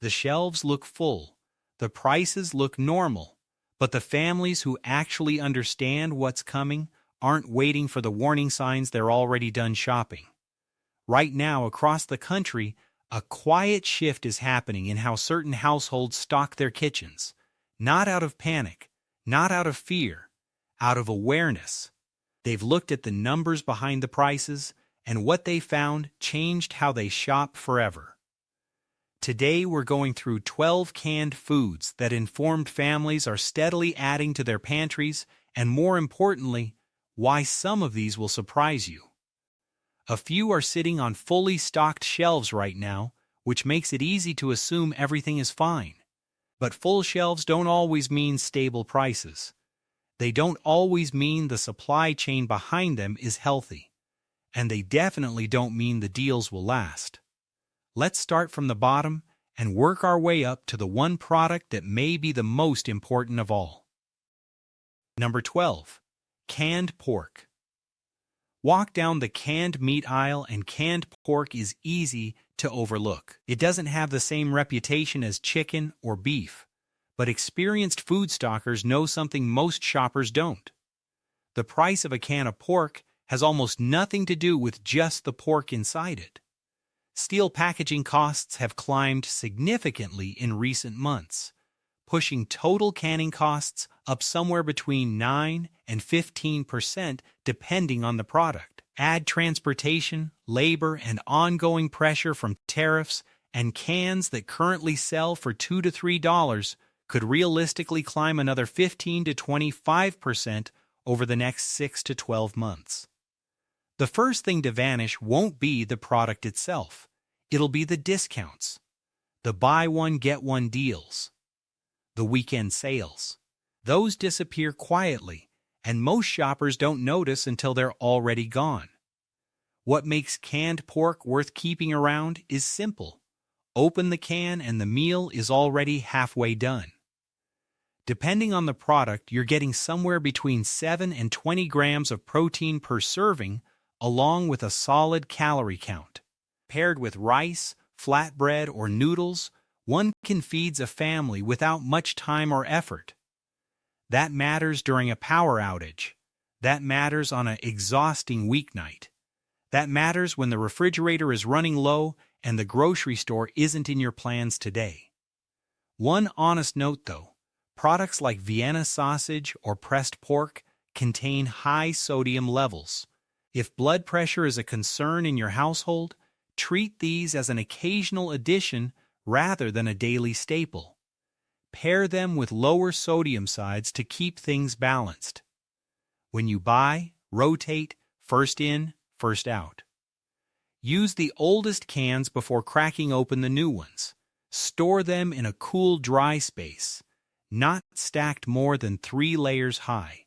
The shelves look full, the prices look normal, but the families who actually understand what's coming aren't waiting for the warning signs, they're already done shopping. Right now, across the country, a quiet shift is happening in how certain households stock their kitchens. Not out of panic, not out of fear, out of awareness. They've looked at the numbers behind the prices, and what they found changed how they shop forever. Today, we're going through 12 canned foods that informed families are steadily adding to their pantries, and more importantly, why some of these will surprise you. A few are sitting on fully stocked shelves right now, which makes it easy to assume everything is fine. But full shelves don't always mean stable prices. They don't always mean the supply chain behind them is healthy. And they definitely don't mean the deals will last. Let's start from the bottom and work our way up to the one product that may be the most important of all. Number 12. Canned pork. Walk down the canned meat aisle and canned pork is easy to overlook. It doesn't have the same reputation as chicken or beef, but experienced food stockers know something most shoppers don't. The price of a can of pork has almost nothing to do with just the pork inside it. Steel packaging costs have climbed significantly in recent months, pushing total canning costs up somewhere between 9 and 15% depending on the product. Add transportation, labor, and ongoing pressure from tariffs, and cans that currently sell for $2 to $3 could realistically climb another 15 to 25% over the next 6 to 12 months. The first thing to vanish won't be the product itself. It'll be the discounts, the buy one get one deals, the weekend sales. Those disappear quietly, and most shoppers don't notice until they're already gone. What makes canned pork worth keeping around is simple. Open the can and the meal is already halfway done. Depending on the product, you're getting somewhere between 7 and 20 grams of protein per serving, along with a solid calorie count. Paired with rice, flatbread, or noodles, one can feed a family without much time or effort. That matters during a power outage. That matters on an exhausting weeknight. That matters when the refrigerator is running low and the grocery store isn't in your plans today. One honest note though, products like Vienna sausage or pressed pork contain high sodium levels. If blood pressure is a concern in your household, treat these as an occasional addition rather than a daily staple. Pair them with lower sodium sides to keep things balanced. When you buy, rotate, first in, first out. Use the oldest cans before cracking open the new ones. Store them in a cool, dry space, not stacked more than 3 layers high.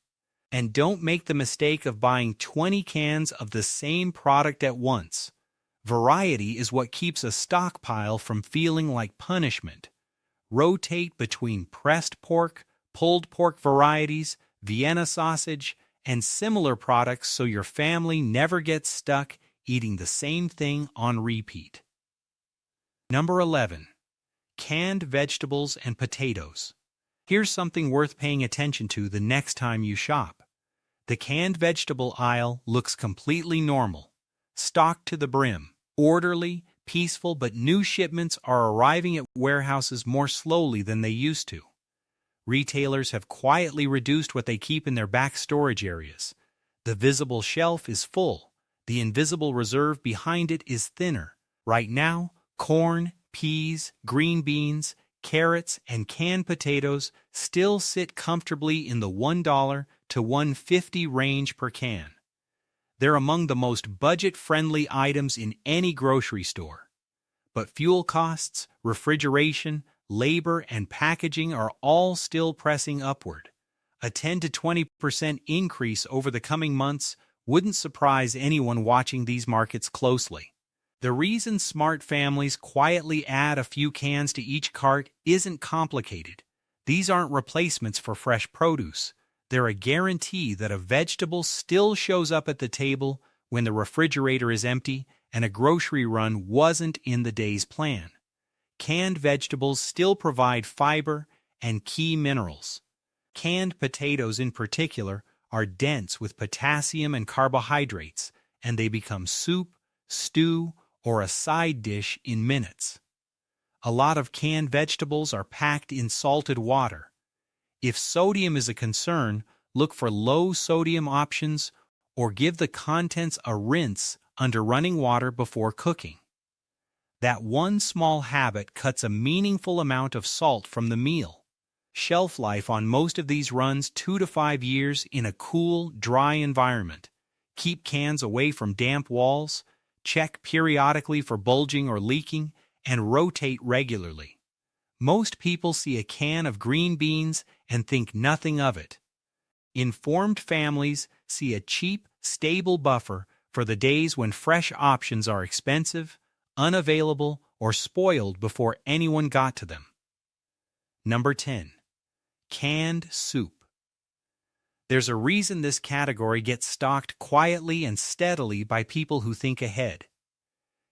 And don't make the mistake of buying 20 cans of the same product at once. Variety is what keeps a stockpile from feeling like punishment. Rotate between pressed pork, pulled pork varieties, Vienna sausage, and similar products so your family never gets stuck eating the same thing on repeat. Number 11. Canned vegetables and potatoes. Here's something worth paying attention to the next time you shop. The canned vegetable aisle looks completely normal, stocked to the brim, orderly, peaceful, but new shipments are arriving at warehouses more slowly than they used to. Retailers have quietly reduced what they keep in their back storage areas. The visible shelf is full. The invisible reserve behind it is thinner. Right now, corn, peas, green beans, carrots, and canned potatoes still sit comfortably in the $1 to $1.50 range per can. They're among the most budget-friendly items in any grocery store. But fuel costs, refrigeration, labor, and packaging are all still pressing upward. A 10 to 20% increase over the coming months wouldn't surprise anyone watching these markets closely. The reason smart families quietly add a few cans to each cart isn't complicated. These aren't replacements for fresh produce. They're a guarantee that a vegetable still shows up at the table when the refrigerator is empty and a grocery run wasn't in the day's plan. canned vegetables still provide fiber and key minerals. Canned potatoes in particular are dense with potassium and carbohydrates, and they become soup, stew, or a side dish in minutes. A lot of canned vegetables are packed in salted water. If sodium is a concern, look for low-sodium options or give the contents a rinse under running water before cooking. That one small habit cuts a meaningful amount of salt from the meal. Shelf life on most of these runs 2 to 5 years in a cool, dry environment. Keep cans away from damp walls, check periodically for bulging or leaking, and rotate regularly. Most people see a can of green beans and think nothing of it. Informed families see a cheap, stable buffer for the days when fresh options are expensive, unavailable, or spoiled before anyone got to them. Number 10. Canned soup. There's a reason this category gets stocked quietly and steadily by people who think ahead.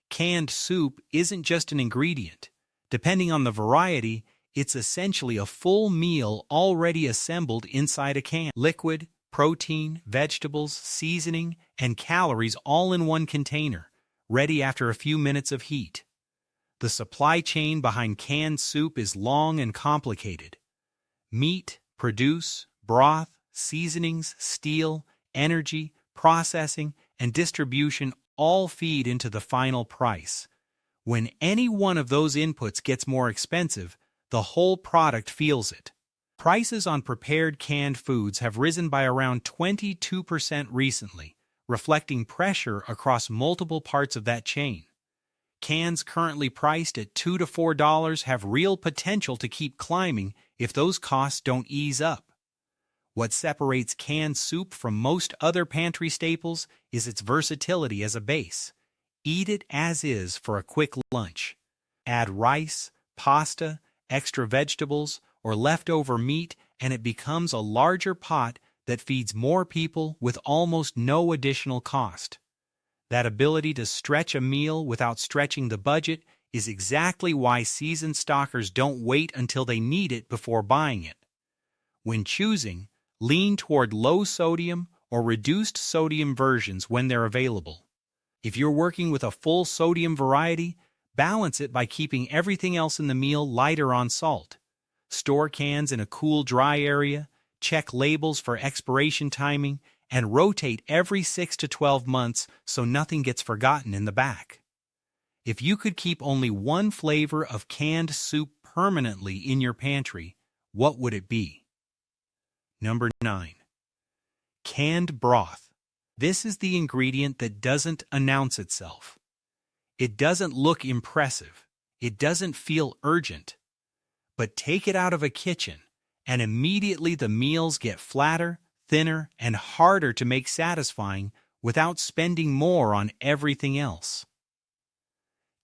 Canned soup isn't just an ingredient. Depending on the variety, it's essentially a full meal already assembled inside a can. Liquid, protein, vegetables, seasoning, and calories all in one container, ready after a few minutes of heat. The supply chain behind canned soup is long and complicated. Meat, produce, broth, seasonings, steel, energy, processing, and distribution all feed into the final price. When any one of those inputs gets more expensive, the whole product feels it. Prices on prepared canned foods have risen by around 22% recently, reflecting pressure across multiple parts of that chain. Cans currently priced at $2 to $4 have real potential to keep climbing if those costs don't ease up. What separates canned soup from most other pantry staples is its versatility as a base. Eat it as is for a quick lunch. Add rice, pasta, extra vegetables, or leftover meat, and it becomes a larger pot that feeds more people with almost no additional cost. That ability to stretch a meal without stretching the budget is exactly why seasoned stockers don't wait until they need it before buying it. When choosing, lean toward low-sodium or reduced-sodium versions when they're available. If you're working with a full-sodium variety, balance it by keeping everything else in the meal lighter on salt. Store cans in a cool, dry area, check labels for expiration timing, and rotate every 6 to 12 months so nothing gets forgotten in the back. If you could keep only one flavor of canned soup permanently in your pantry, what would it be? Number 9. Canned broth. This is the ingredient that doesn't announce itself. It doesn't look impressive. It doesn't feel urgent. But take it out of a kitchen, and immediately the meals get flatter, thinner, and harder to make satisfying without spending more on everything else.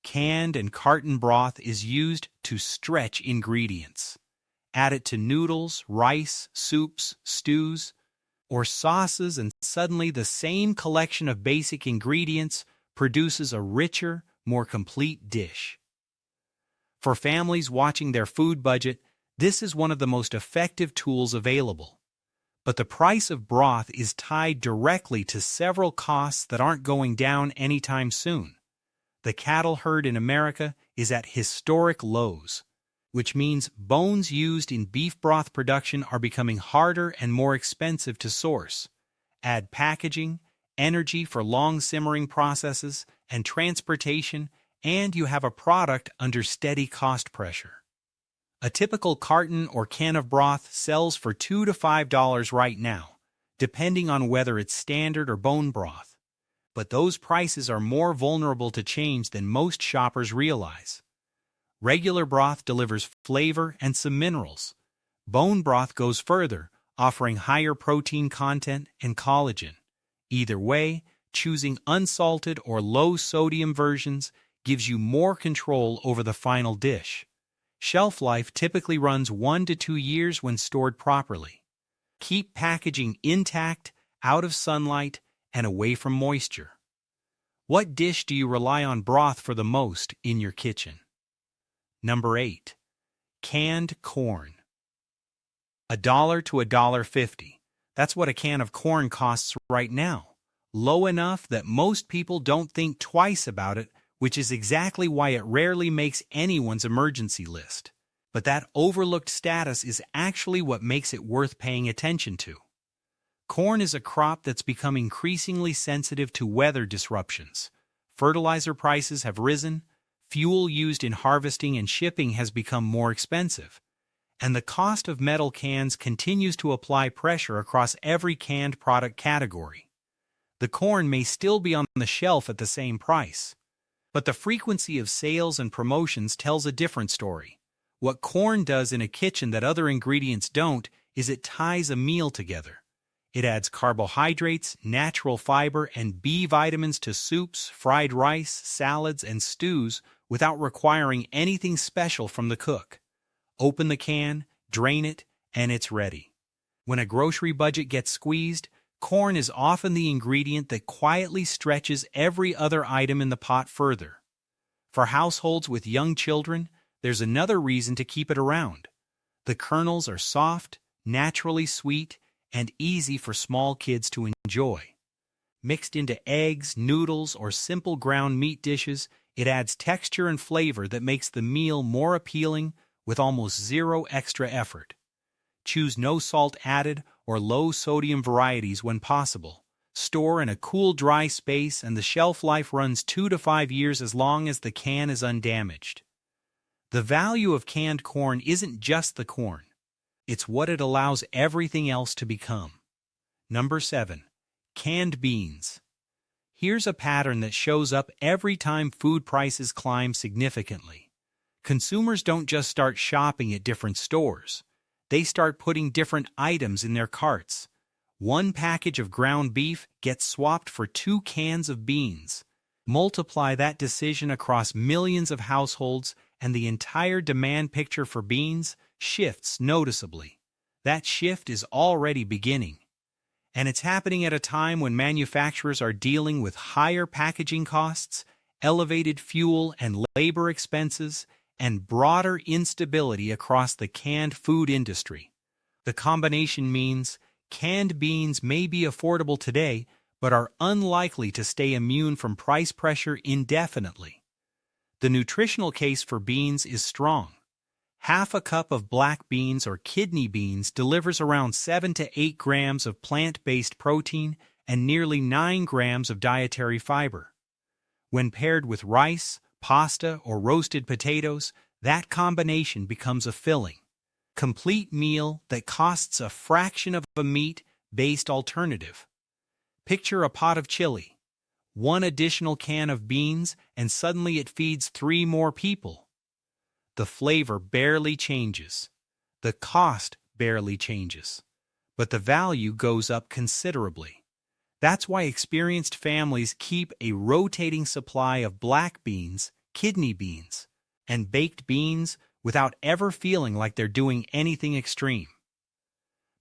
Canned and carton broth is used to stretch ingredients. Add it to noodles, rice, soups, stews, or sauces, and suddenly the same collection of basic ingredients produces a richer, more complete dish. For families watching their food budget, this is one of the most effective tools available. But the price of broth is tied directly to several costs that aren't going down anytime soon. The cattle herd in America is at historic lows, which means bones used in beef broth production are becoming harder and more expensive to source. Add packaging, energy for long simmering processes, and transportation, and you have a product under steady cost pressure. A typical carton or can of broth sells for $2 to $5 right now, depending on whether it's standard or bone broth. But those prices are more vulnerable to change than most shoppers realize. Regular broth delivers flavor and some minerals. Bone broth goes further, offering higher protein content and collagen. Either way, choosing unsalted or low-sodium versions gives you more control over the final dish. Shelf life typically runs 1 to 2 years when stored properly. Keep packaging intact, out of sunlight, and away from moisture. What dish do you rely on broth for the most in your kitchen? Number 8. Canned corn. $1 to $1.50. That's what a can of corn costs right now. Low enough that most people don't think twice about it, which is exactly why it rarely makes anyone's emergency list. But that overlooked status is actually what makes it worth paying attention to. Corn is a crop that's become increasingly sensitive to weather disruptions. Fertilizer prices have risen, fuel used in harvesting and shipping has become more expensive, and the cost of metal cans continues to apply pressure across every canned product category. The corn may still be on the shelf at the same price, but the frequency of sales and promotions tells a different story. What corn does in a kitchen that other ingredients don't is it ties a meal together. It adds carbohydrates, natural fiber, and B vitamins to soups, fried rice, salads, and stews without requiring anything special from the cook. Open the can, drain it, and it's ready. When a grocery budget gets squeezed, corn is often the ingredient that quietly stretches every other item in the pot further. For households with young children, there's another reason to keep it around. The kernels are soft, naturally sweet, and easy for small kids to enjoy. Mixed into eggs, noodles, or simple ground meat dishes, it adds texture and flavor that makes the meal more appealing with almost zero extra effort. Choose no salt added or low-sodium varieties when possible. Store in a cool, dry space, and the shelf life runs 2 to 5 years as long as the can is undamaged. The value of canned corn isn't just the corn. It's what it allows everything else to become. Number 7. Canned beans. Here's a pattern that shows up every time food prices climb significantly. Consumers don't just start shopping at different stores. They start putting different items in their carts. One package of ground beef gets swapped for 2 cans of beans. Multiply that decision across millions of households, and the entire demand picture for beans shifts noticeably. That shift is already beginning. And it's happening at a time when manufacturers are dealing with higher packaging costs, elevated fuel and labor expenses, and broader instability across the canned food industry. The combination means canned beans may be affordable today, but are unlikely to stay immune from price pressure indefinitely. The nutritional case for beans is strong. Half a cup of black beans or kidney beans delivers around 7 to 8 grams of plant-based protein and nearly 9 grams of dietary fiber. When paired with rice, pasta, or roasted potatoes, that combination becomes a filling, complete meal that costs a fraction of a meat-based alternative. Picture a pot of chili, 1 additional can of beans, and suddenly it feeds 3 more people. The flavor barely changes. The cost barely changes. But the value goes up considerably. That's why experienced families keep a rotating supply of black beans, kidney beans, and baked beans without ever feeling like they're doing anything extreme.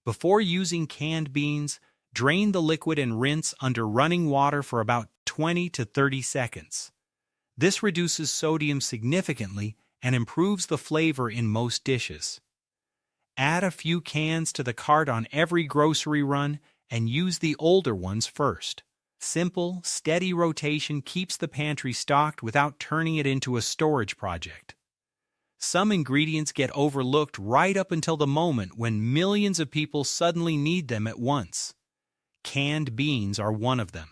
Before using canned beans, drain the liquid and rinse under running water for about 20 to 30 seconds. This reduces sodium significantly and improves the flavor in most dishes. Add a few cans to the cart on every grocery run and use the older ones first. Simple, steady rotation keeps the pantry stocked without turning it into a storage project. Some ingredients get overlooked right up until the moment when millions of people suddenly need them at once. Canned beans are one of them.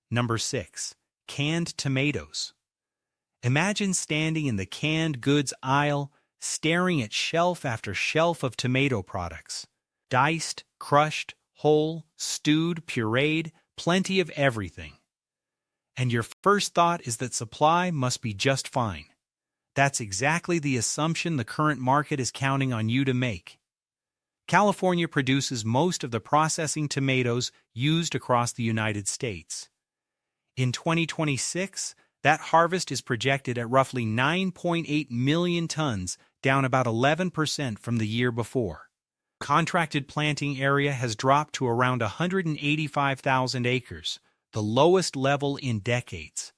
Number 6. Canned tomatoes. Imagine standing in the canned goods aisle, staring at shelf after shelf of tomato products. Diced, crushed, whole, stewed, pureed, plenty of everything. And your first thought is that supply must be just fine. That's exactly the assumption the current market is counting on you to make. California produces most of the processing tomatoes used across the United States. In 2026, that harvest is projected at roughly 9.8 million tons, down about 11% from the year before. Contracted planting area has dropped to around 185,000 acres, the lowest level in decades.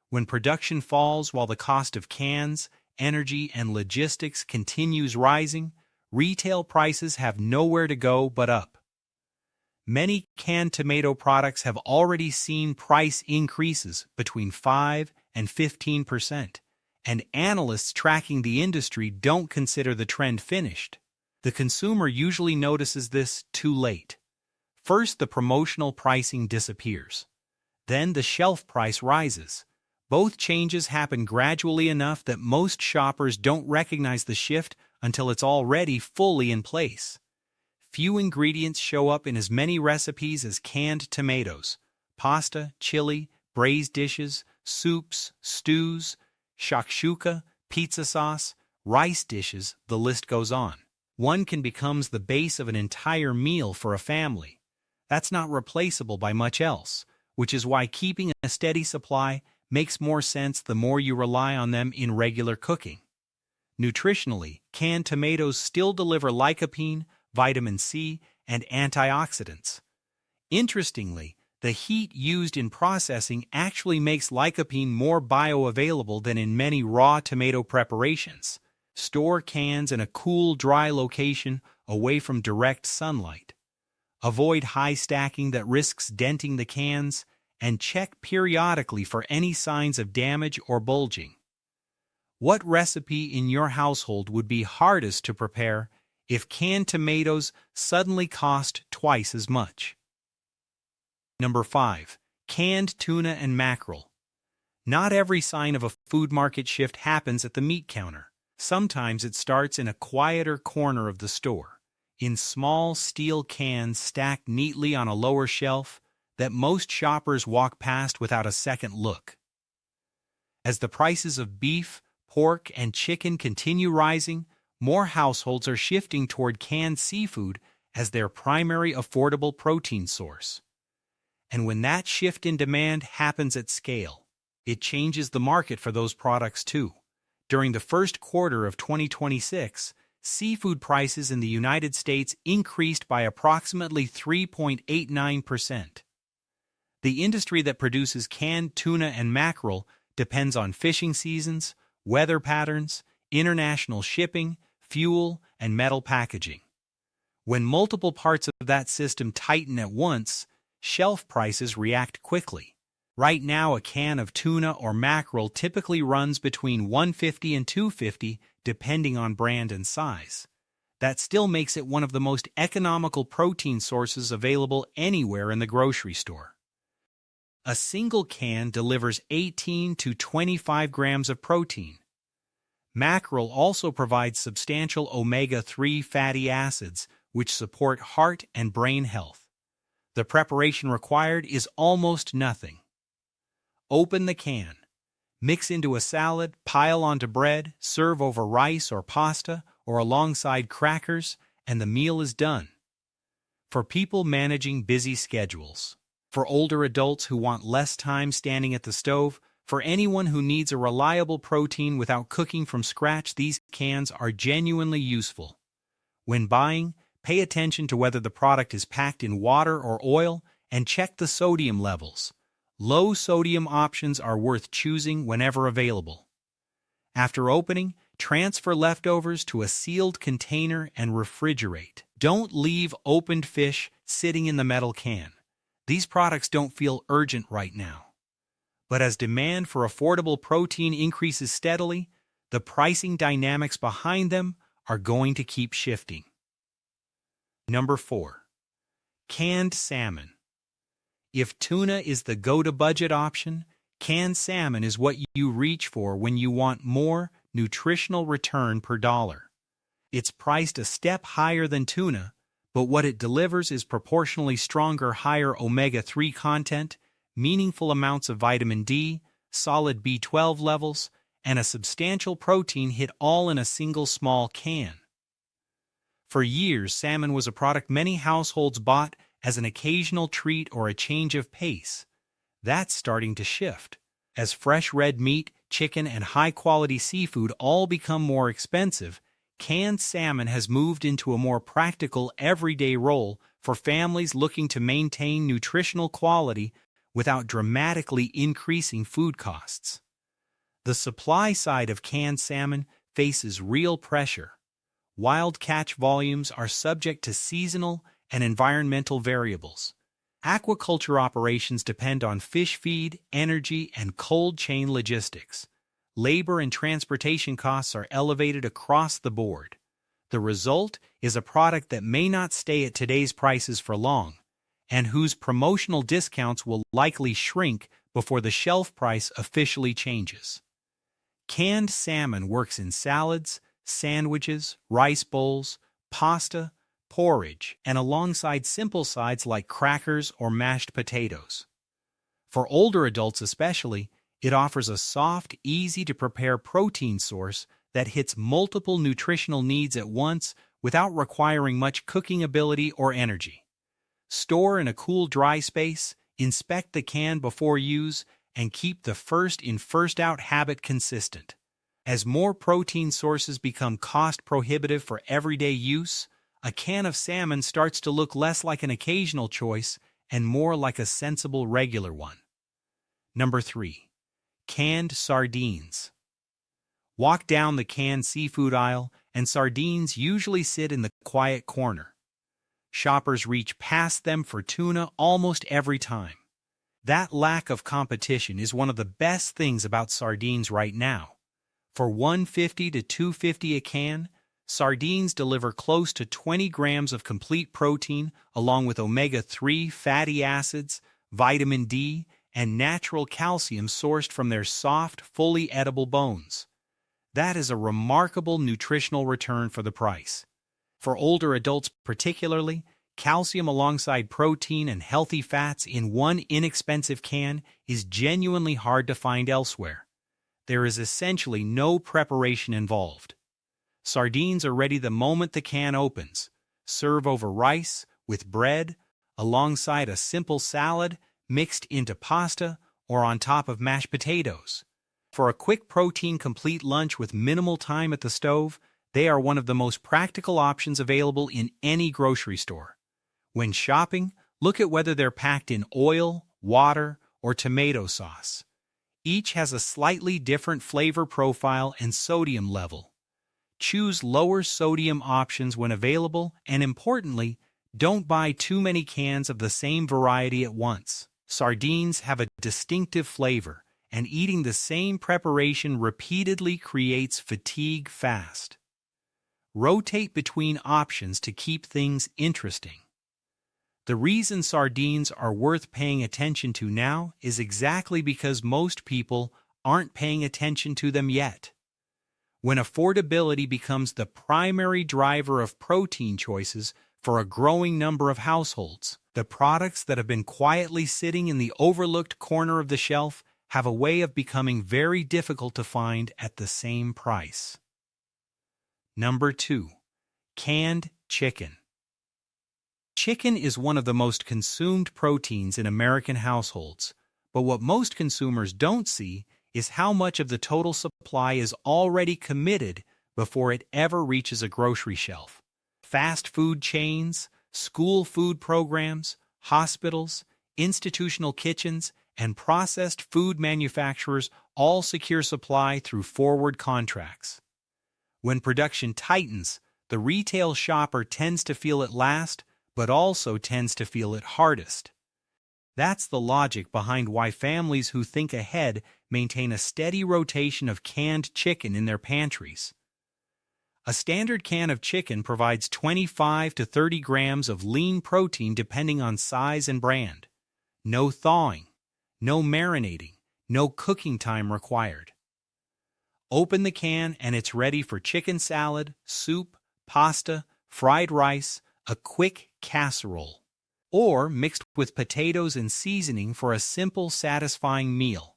When production falls while the cost of cans, energy, and logistics continues rising, retail prices have nowhere to go but up. Many canned tomato products have already seen price increases between 5 and 15%, and analysts tracking the industry don't consider the trend finished. The consumer usually notices this too late. First, the promotional pricing disappears. Then the shelf price rises. Both changes happen gradually enough that most shoppers don't recognize the shift until it's already fully in place. Few ingredients show up in as many recipes as canned tomatoes. Pasta, chili, braised dishes, soups, stews, shakshuka, pizza sauce, rice dishes, the list goes on. One can become the base of an entire meal for a family. That's not replaceable by much else, which is why keeping a steady supply makes more sense the more you rely on them in regular cooking. Nutritionally, canned tomatoes still deliver lycopene, vitamin C, and antioxidants. Interestingly, the heat used in processing actually makes lycopene more bioavailable than in many raw tomato preparations. Store cans in a cool, dry location away from direct sunlight. Avoid high stacking that risks denting the cans, and check periodically for any signs of damage or bulging. What recipe in your household would be hardest to prepare if canned tomatoes suddenly cost twice as much? Number 5. Canned tuna and mackerel. Not every sign of a food market shift happens at the meat counter. Sometimes it starts in a quieter corner of the store, in small steel cans stacked neatly on a lower shelf that most shoppers walk past without a second look. As the prices of beef, pork, and chicken continue rising, more households are shifting toward canned seafood as their primary affordable protein source. And when that shift in demand happens at scale, it changes the market for those products too. During the first quarter of 2026, seafood prices in the United States increased by approximately 3.89%. The industry that produces canned tuna and mackerel depends on fishing seasons, weather patterns, international shipping, fuel, and metal packaging. When multiple parts of that system tighten at once, shelf prices react quickly. Right now, a can of tuna or mackerel typically runs between $1.50 and $2.50 depending on brand and size. That still makes it one of the most economical protein sources available anywhere in the grocery store. A single can delivers 18 to 25 grams of protein. Mackerel also provides substantial omega-3 fatty acids, which support heart and brain health. The preparation required is almost nothing. Open the can. Mix into a salad, pile onto bread, serve over rice or pasta, or alongside crackers, and the meal is done. For people managing busy schedules, for older adults who want less time standing at the stove, for anyone who needs a reliable protein without cooking from scratch, these cans are genuinely useful. When buying, pay attention to whether the product is packed in water or oil and check the sodium levels. Low sodium options are worth choosing whenever available. After opening, transfer leftovers to a sealed container and refrigerate. Don't leave opened fish sitting in the metal can. These products don't feel urgent right now. But as demand for affordable protein increases steadily, the pricing dynamics behind them are going to keep shifting. Number 4. Canned salmon. If tuna is the go-to-budget option, canned salmon is what you reach for when you want more nutritional return per dollar. It's priced a step higher than tuna, but what it delivers is proportionally stronger, higher omega-3 content, meaningful amounts of vitamin D, solid B12 levels, and a substantial protein hit all in a single small can. For years, salmon was a product many households bought as an occasional treat or a change of pace. That's starting to shift. As fresh red meat, chicken, and high-quality seafood all become more expensive, canned salmon has moved into a more practical, everyday role for families looking to maintain nutritional quality without dramatically increasing food costs. The supply side of canned salmon faces real pressure. Wild catch volumes are subject to seasonal and environmental variables. Aquaculture operations depend on fish feed, energy, and cold chain logistics. Labor and transportation costs are elevated across the board. The result is a product that may not stay at today's prices for long, and whose promotional discounts will likely shrink before the shelf price officially changes. Canned salmon works in salads, sandwiches, rice bowls, pasta, porridge, and alongside simple sides like crackers or mashed potatoes. For older adults especially, it offers a soft, easy-to-prepare protein source that hits multiple nutritional needs at once without requiring much cooking ability or energy. Store in a cool, dry space, inspect the can before use, and keep the first-in, first-out habit consistent. As more protein sources become cost-prohibitive for everyday use, a can of salmon starts to look less like an occasional choice and more like a sensible regular one. Number 3. Canned sardines. Walk down the canned seafood aisle, and sardines usually sit in the quiet corner. Shoppers reach past them for tuna almost every time. That lack of competition is one of the best things about sardines right now. For $1.50 to $2.50 a can, sardines deliver close to 20 grams of complete protein along with omega-3 fatty acids, vitamin D, and natural calcium sourced from their soft, fully edible bones. That is a remarkable nutritional return for the price. For older adults particularly, calcium alongside protein and healthy fats in one inexpensive can is genuinely hard to find elsewhere. There is essentially no preparation involved. Sardines are ready the moment the can opens. Serve over rice, with bread, alongside a simple salad, mixed into pasta, or on top of mashed potatoes. For a quick protein-complete lunch with minimal time at the stove, they are one of the most practical options available in any grocery store. When shopping, look at whether they're packed in oil, water, or tomato sauce. Each has a slightly different flavor profile and sodium level. Choose lower sodium options when available, and importantly, don't buy too many cans of the same variety at once. Sardines have a distinctive flavor, and eating the same preparation repeatedly creates fatigue fast. Rotate between options to keep things interesting. The reason sardines are worth paying attention to now is exactly because most people aren't paying attention to them yet. When affordability becomes the primary driver of protein choices for a growing number of households, the products that have been quietly sitting in the overlooked corner of the shelf have a way of becoming very difficult to find at the same price. Number 2. Canned chicken. Chicken is one of the most consumed proteins in American households, but what most consumers don't see is how much of the total supply is already committed before it ever reaches a grocery shelf. Fast food chains, school food programs, hospitals, institutional kitchens, and processed food manufacturers all secure supply through forward contracts. When production tightens, the retail shopper tends to feel it last, but also tends to feel it hardest. That's the logic behind why families who think ahead maintain a steady rotation of canned chicken in their pantries. A standard can of chicken provides 25 to 30 grams of lean protein depending on size and brand. No thawing, no marinating, no cooking time required. Open the can and it's ready for chicken salad, soup, pasta, fried rice, a quick casserole, or mixed with potatoes and seasoning for a simple, satisfying meal.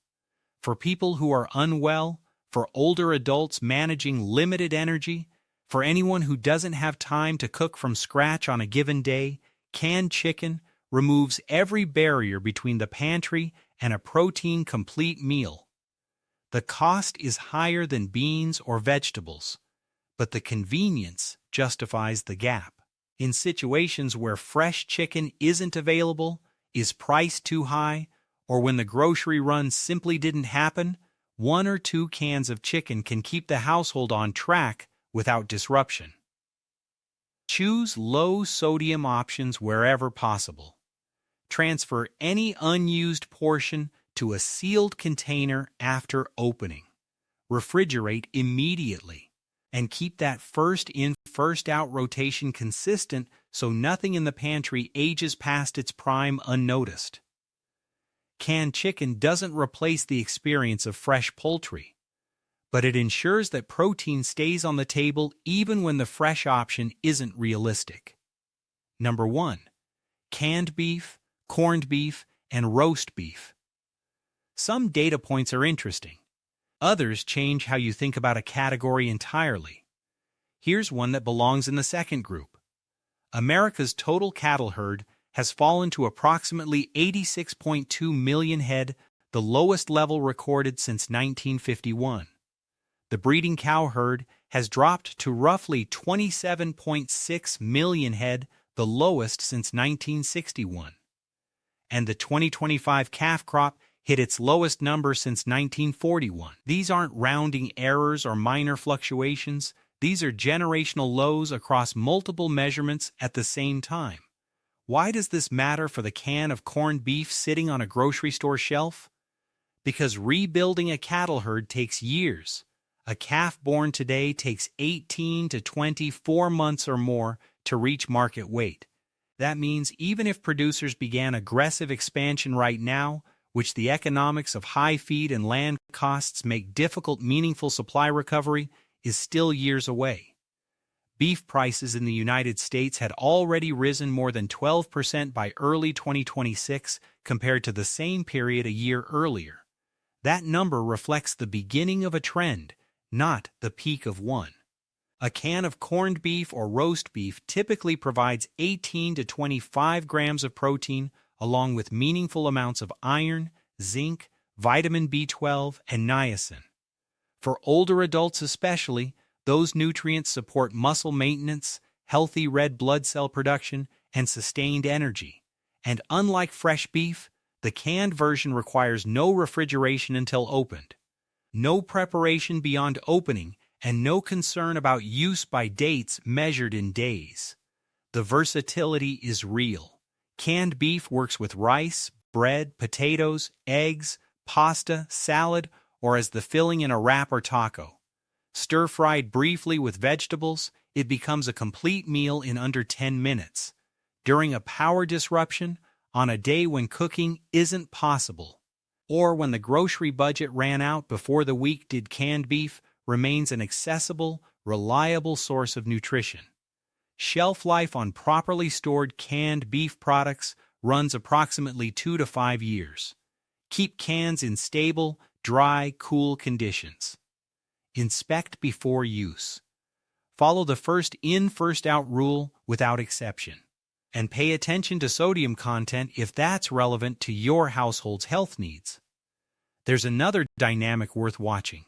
For people who are unwell, for older adults managing limited energy, for anyone who doesn't have time to cook from scratch on a given day, canned chicken removes every barrier between the pantry and a protein-complete meal. The cost is higher than beans or vegetables, but the convenience justifies the gap. In situations where fresh chicken isn't available, is priced too high, or when the grocery run simply didn't happen, 1 or 2 cans of chicken can keep the household on track without disruption. Choose low-sodium options wherever possible. Transfer any unused portion to a sealed container after opening. Refrigerate immediately. And keep that first-in, first-out rotation consistent so nothing in the pantry ages past its prime unnoticed. Canned chicken doesn't replace the experience of fresh poultry, but it ensures that protein stays on the table even when the fresh option isn't realistic. Number 1. Canned beef, corned beef, and roast beef. Some data points are interesting. Others change how you think about a category entirely. Here's one that belongs in the second group. America's total cattle herd has fallen to approximately 86.2 million head, the lowest level recorded since 1951. The breeding cow herd has dropped to roughly 27.6 million head, the lowest since 1961. And the 2025 calf crop hit its lowest number since 1941. These aren't rounding errors or minor fluctuations. These are generational lows across multiple measurements at the same time. Why does this matter for the can of corned beef sitting on a grocery store shelf? Because rebuilding a cattle herd takes years. A calf born today takes 18 to 24 months or more to reach market weight. That means even if producers began aggressive expansion right now, which the economics of high feed and land costs make difficult, meaningful supply recovery, is still years away. Beef prices in the United States had already risen more than 12% by early 2026 compared to the same period a year earlier. That number reflects the beginning of a trend, not the peak of one. A can of corned beef or roast beef typically provides 18 to 25 grams of protein, along with meaningful amounts of iron, zinc, vitamin B12, and niacin. For older adults especially, those nutrients support muscle maintenance, healthy red blood cell production, and sustained energy. And unlike fresh beef, the canned version requires no refrigeration until opened. No preparation beyond opening, and no concern about use by dates measured in days. The versatility is real. Canned beef works with rice, bread, potatoes, eggs, pasta, salad, or as the filling in a wrap or taco. Stir-fried briefly with vegetables, it becomes a complete meal in under 10 minutes. During a power disruption, on a day when cooking isn't possible, or when the grocery budget ran out before the week did, canned beef remains an accessible, reliable source of nutrition. Shelf life on properly stored canned beef products runs approximately 2 to 5 years. Keep cans in stable, dry, cool conditions. Inspect before use. Follow the first-in, first-out rule without exception. And pay attention to sodium content if that's relevant to your household's health needs. There's another dynamic worth watching.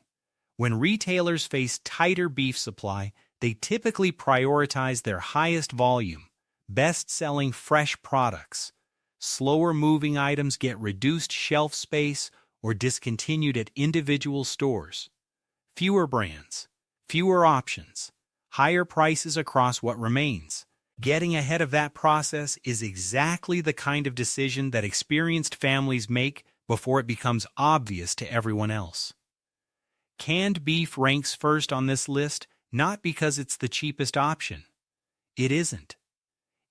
When retailers face tighter beef supply, they typically prioritize their highest volume, best-selling fresh products. Slower-moving items get reduced shelf space or discontinued at individual stores. Fewer brands, fewer options, higher prices across what remains. Getting ahead of that process is exactly the kind of decision that experienced families make before it becomes obvious to everyone else. Canned beef ranks first on this list not because it's the cheapest option. It isn't.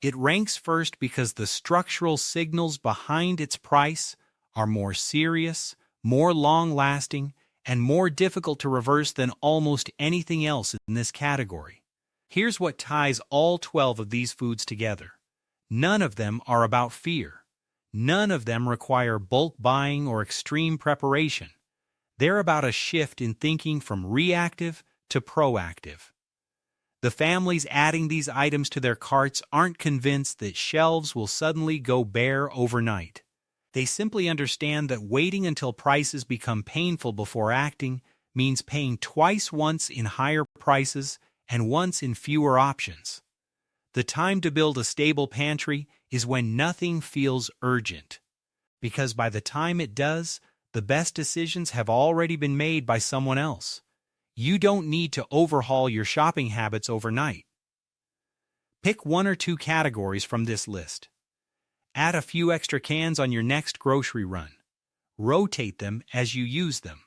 It ranks first because the structural signals behind its price are more serious, more long-lasting, and more difficult to reverse than almost anything else in this category. Here's what ties all 12 of these foods together. None of them are about fear. None of them require bulk buying or extreme preparation. They're about a shift in thinking from reactive to proactive. The families adding these items to their carts aren't convinced that shelves will suddenly go bare overnight. They simply understand that waiting until prices become painful before acting means paying twice, once in higher prices and once in fewer options. The time to build a stable pantry is when nothing feels urgent, because by the time it does, The best decisions have already been made by someone else. You don't need to overhaul your shopping habits overnight. Pick one or two categories from this list. Add a few extra cans on your next grocery run. Rotate them as you use them.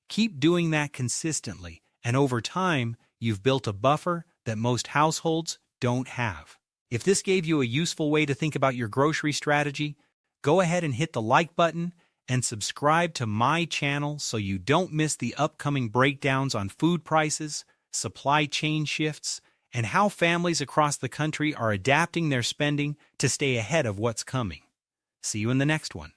Keep doing that consistently, and over time, you've built a buffer that most households don't have. If this gave you a useful way to think about your grocery strategy, go ahead and hit the like button and subscribe to my channel so you don't miss the upcoming breakdowns on food prices, supply chain shifts, and how families across the country are adapting their spending to stay ahead of what's coming. See you in the next one.